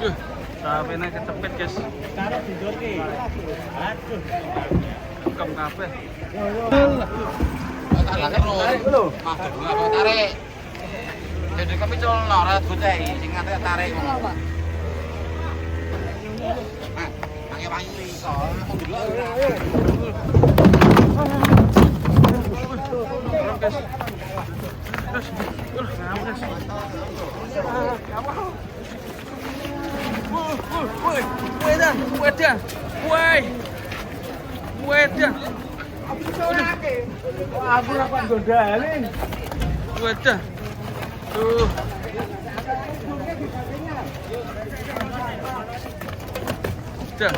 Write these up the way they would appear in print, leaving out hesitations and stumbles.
Sapine kecepit, guys. Taruh di jor ki. Aduh. Bukem kabeh. Tarik lho. Tarik. Jadi kami colno ora goceki sing ngate tarik. Nah, pakai wangi iso. Aku delok. Guys. Terus, ngamuk, guys. Wedan, wedan, wedan. Aku ora kok gondalin. Wedan. Tuh. Sudah.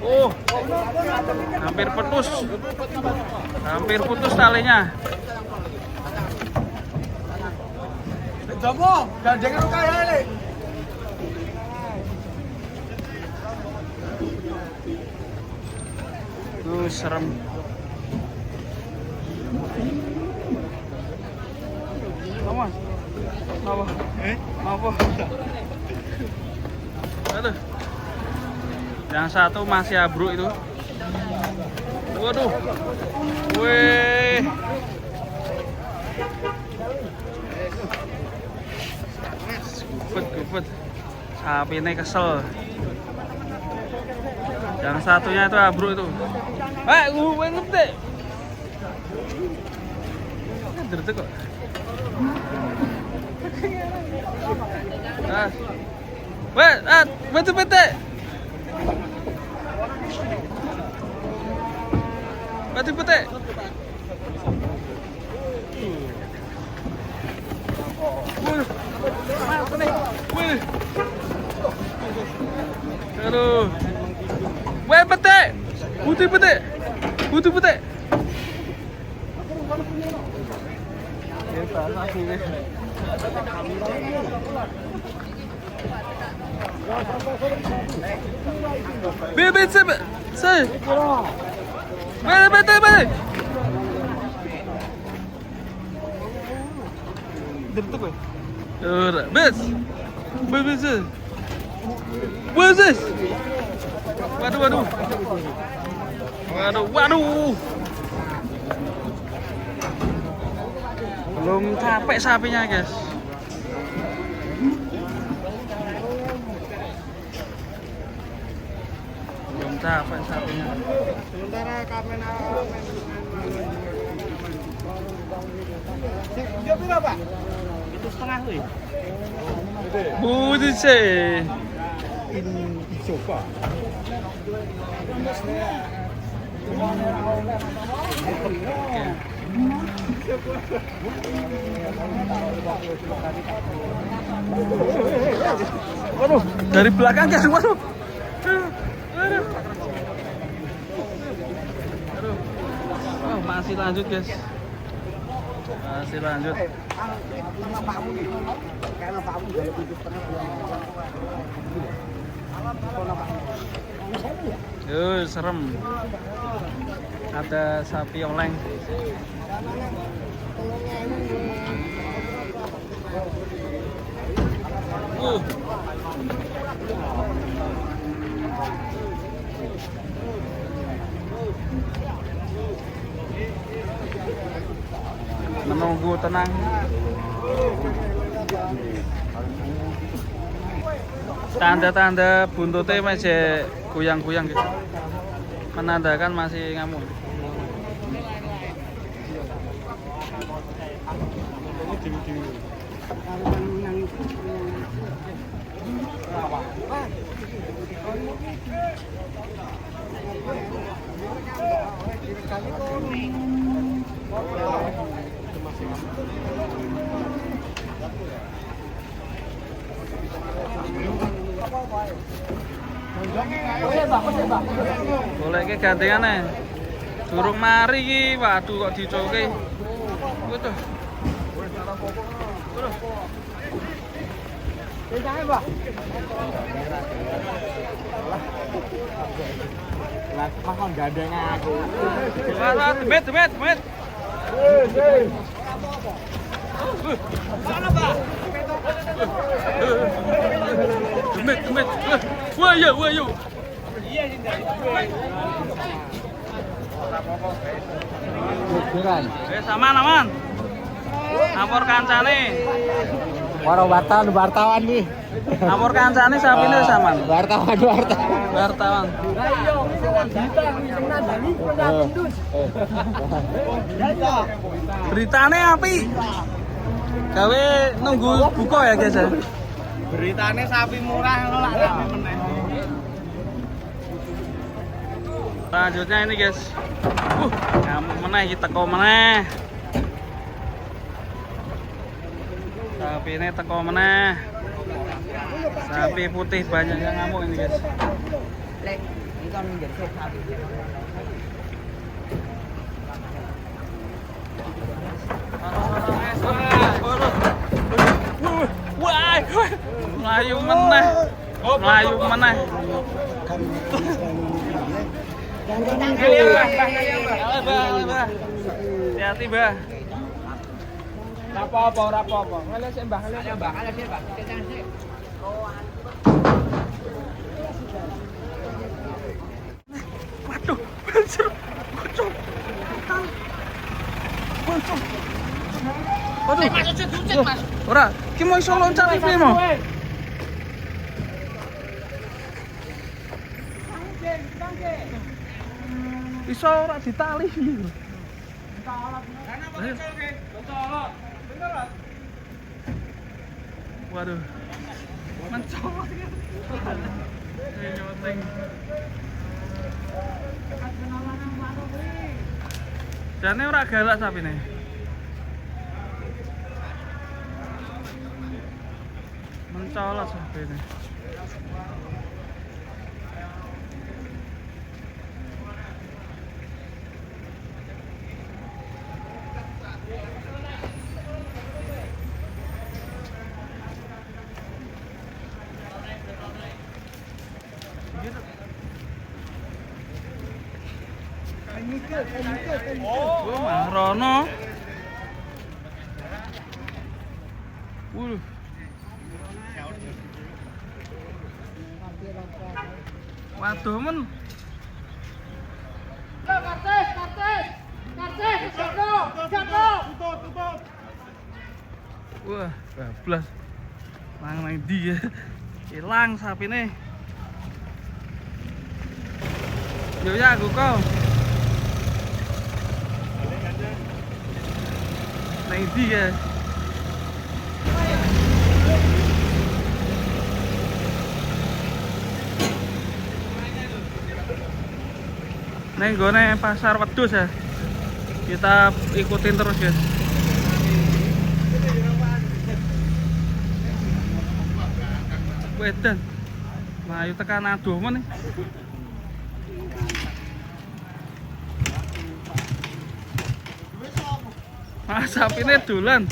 Oh, hampir putus. Hampir putus talinya. Jopo, gandengan kaya ini. Tuh serem. Apa? Apa? Apa? Aduh. Yang satu masih abruk itu. Waduh. Weh. Gubet. Sapi ini kesel. Yang satunya itu abruk itu. Gue ngerti. Derdek kok. Bete. Bete. Aduh. Bete. Butuh bete. Bete. Derdek gue. Bes. Waduh. Belum capek sapinya, guys. Belum capek sapinya. Sementara kamera dia berapa? Itu setengah tuh ya? Butuh sih. Ini coba. Waduh, dari belakang guys, waduh. Oh, masih lanjut guys. Masih lanjut. Serem. Ada sapi oleng. Menunggu tenang. Tanda-tanda buntutnya masih goyang-goyang gitu, menandakan masih ngamuk. Boleh ke gandengannya. Durung mari ki, waduh kok dicoke. Waduh. Lah, kok gandeng aku. Demet. Sana, Pak. demit. Wah, yo. Jujuran. Aman. Lapor kancane. Waro wartawan nih. Lapor kancane sapine wis aman. Wartawan. Wartawan. Beritane api. Gawe nunggu buka ya guys ya. Beritane sapi murah ngono lak sapi meneh. Selanjutnya ini guys. Ngamuk meneh iki teko meneh. Sapi ini teko meneh. Sapi putih banyak yang ngamuk ini guys. Lek, ini kan menjadi sapi. Wah, melayu meneh. Hati-hati, Mbah. Ora apa-apa. Ngale sik, Mbah. Waduh, banjir. Bocor. Waduh. Mas. Ora, ki mau iso loncat iki mau. Iso ora ditali iki. Waduh. Mencolot. Nyoteng. Jane ora galak sapine. Mencolot sapine. Oh, Rono. Waduh men. Kartes, tutup. Wah, bablas. Nang ndi ya? Hilang sapine. Yo ya aku kau. Nang ndi ya? Neng gone pasar wedhus ya. Kita ikutin terus guys. Wedan. Nah, ayo tekan aduh men. Mas sapine dolan.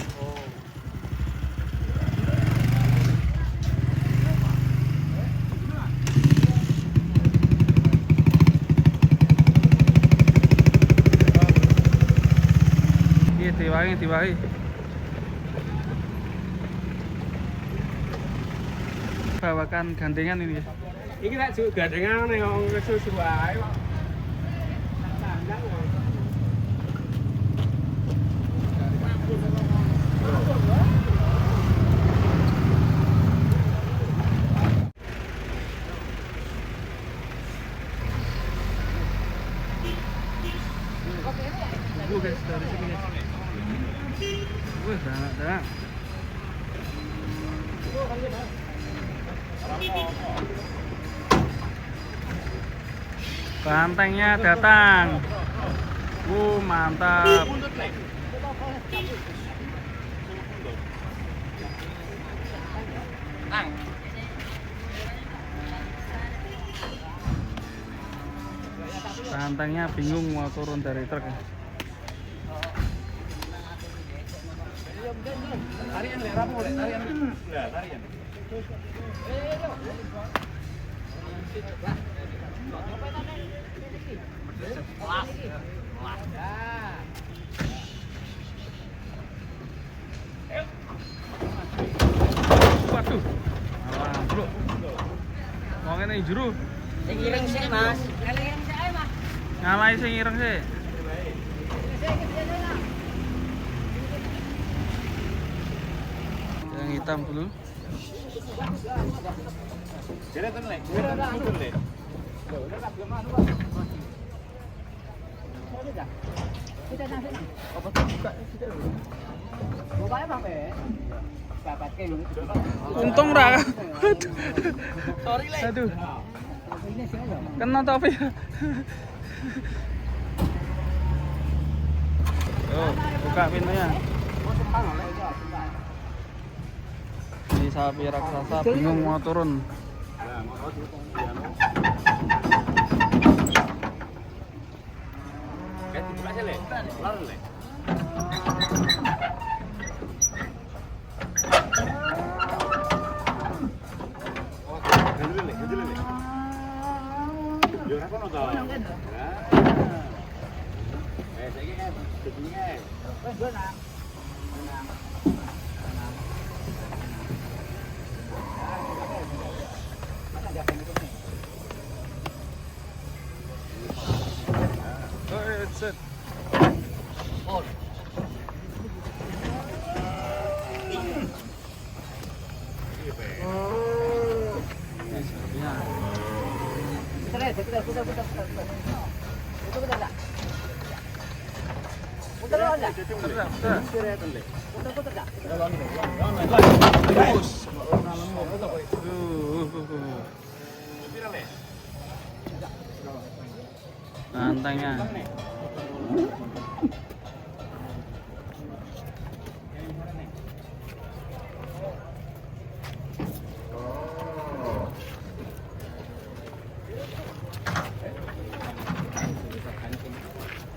Diwahi. Bawakan gandengan ini. Iki lek juk gandengan ning wong susu wae kok. Guys, dari sini guys. Wih, dah. Bantengnya datang. Mantap. Bantengnya bingung mau turun dari truk. Tarian lek rapo lek tarian. Lah, tarian. Waduh. Alah, bro. ngene juru. Sing ireng sih, Mas. Ireng sih ae, Mas. Ngalai sing ireng sih. Yang hitam dulu. Untung ra. Sorry, Le. Aduh. Kena topi. Oh, buka pintunya. Ini sapi raksasa bingung mau turun. Set. Nantangnya.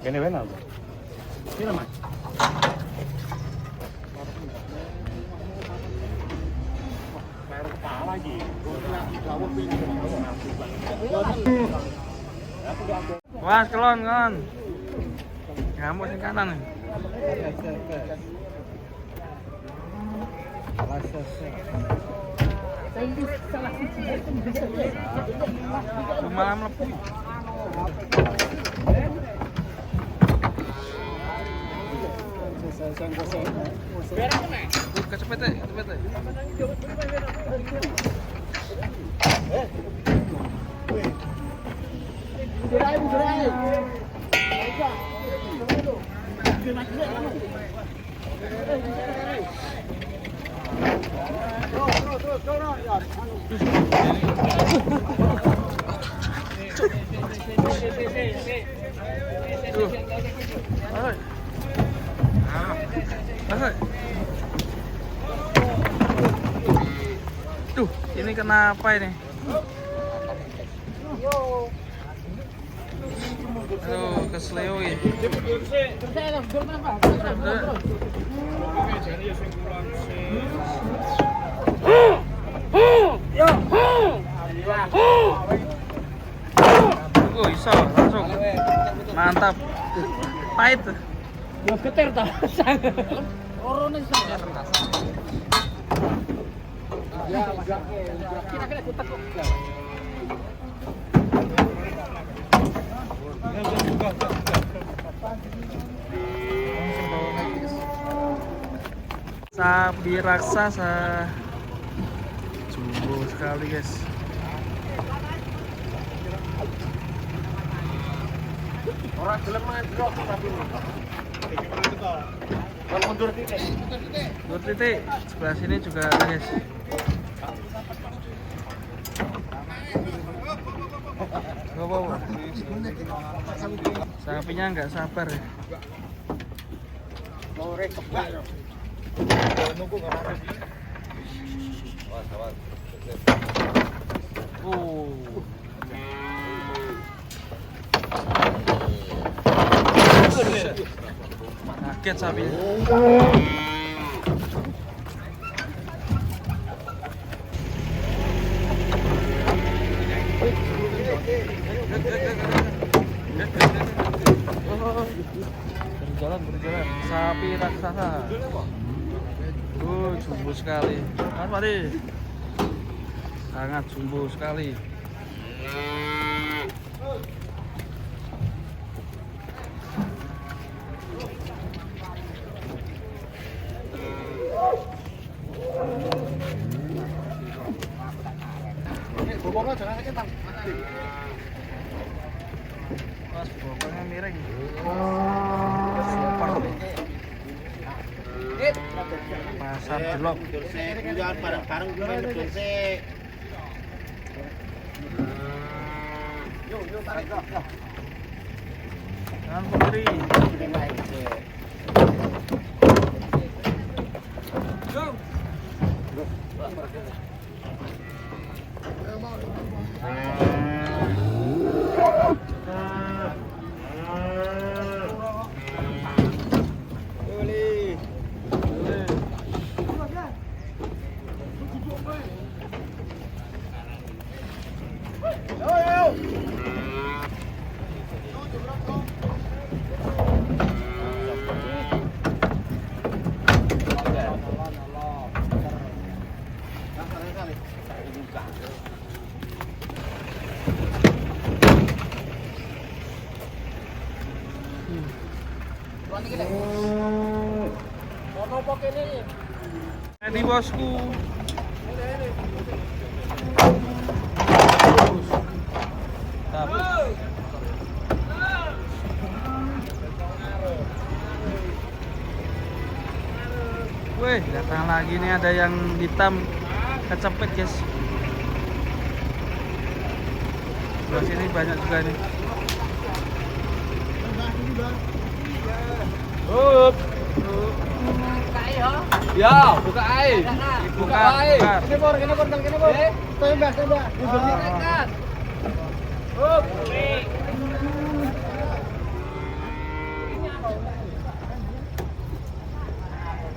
Gini benar, Bang. Sini, Mas. Lagi. Wah, kelon. Ngamuk sing kanan nih. Malam lepu. Kecepet. Duh, ini kenapa ini? Aduh, kesleo ini. Oh, iso langsung. Mantap. Pahit. Yo geter ta. Orone sangat. Kira-kira kutek kok. Sapi raksasa. Jumbo sekali, guys. Orang gelem mandrok tapi ini. Mundur titik. Mundur titik. Sebelah sini juga ada, guys. Wow. Sapinya nggak sabar ya. Kaget sapinya. Berjalan. Sapi raksasa. Jumbo sekali. Kan Pak, sangat jumbo sekali. Mas, bokongnya miring. Pasar Jelok. Jangan bareng-bareng dulu sih. Jangan putri. Ini bosku. Wih, datang lagi nih, ada yang hitam kecepet guys. Sebelah sini banyak juga nih. Ya, buka air. Buka air. Kene bor. Tembak.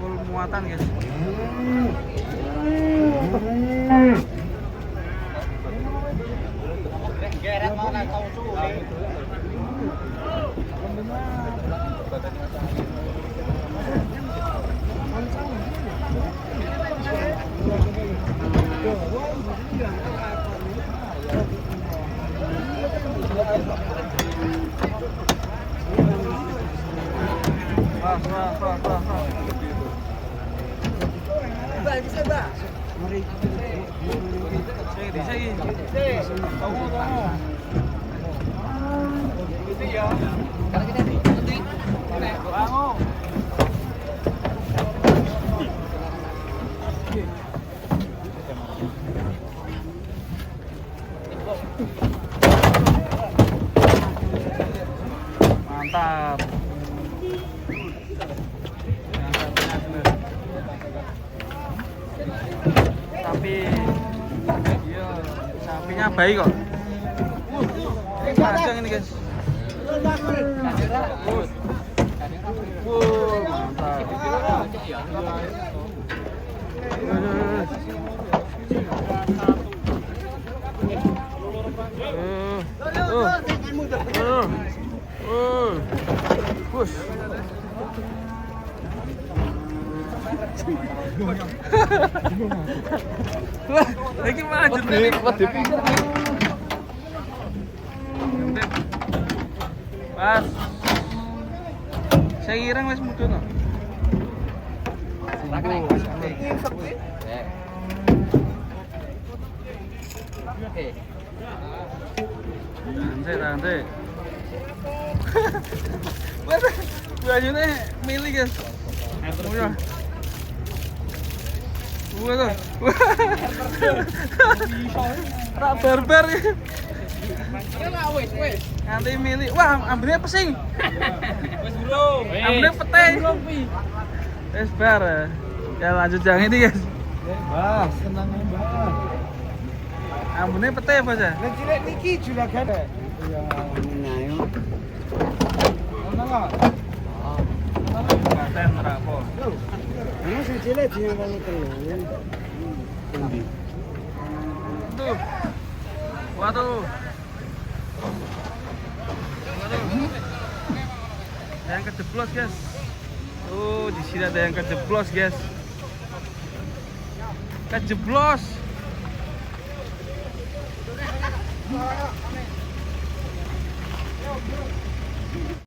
Full muatan guys. Geret mau naik kau curi. Mantap. Sapi, iya, sapinya baik kok. Panjang ini guys. Push. Wah, lagi maju nih. Pas. Saya kira wis mudun kok. Santai. Wah, bajunya milih guys. Wah. Wah. Rak barbar ya. Nanti milih. Wah, ambilnya pesing. Ambilnya pete. Wes bar. Ya lanjut yang ini guys. Wah, senang banget. Ambune pete apa aja? Nek cilik niki juragan. Iya, ngayo. Ono enggak? Paten rapo. Ini sing cilik diwangi telur. Endi? Tuh. Waduh. Ada yang kejeblos guys. Oh, di sini ada yang kejeblos guys. Kejeblos.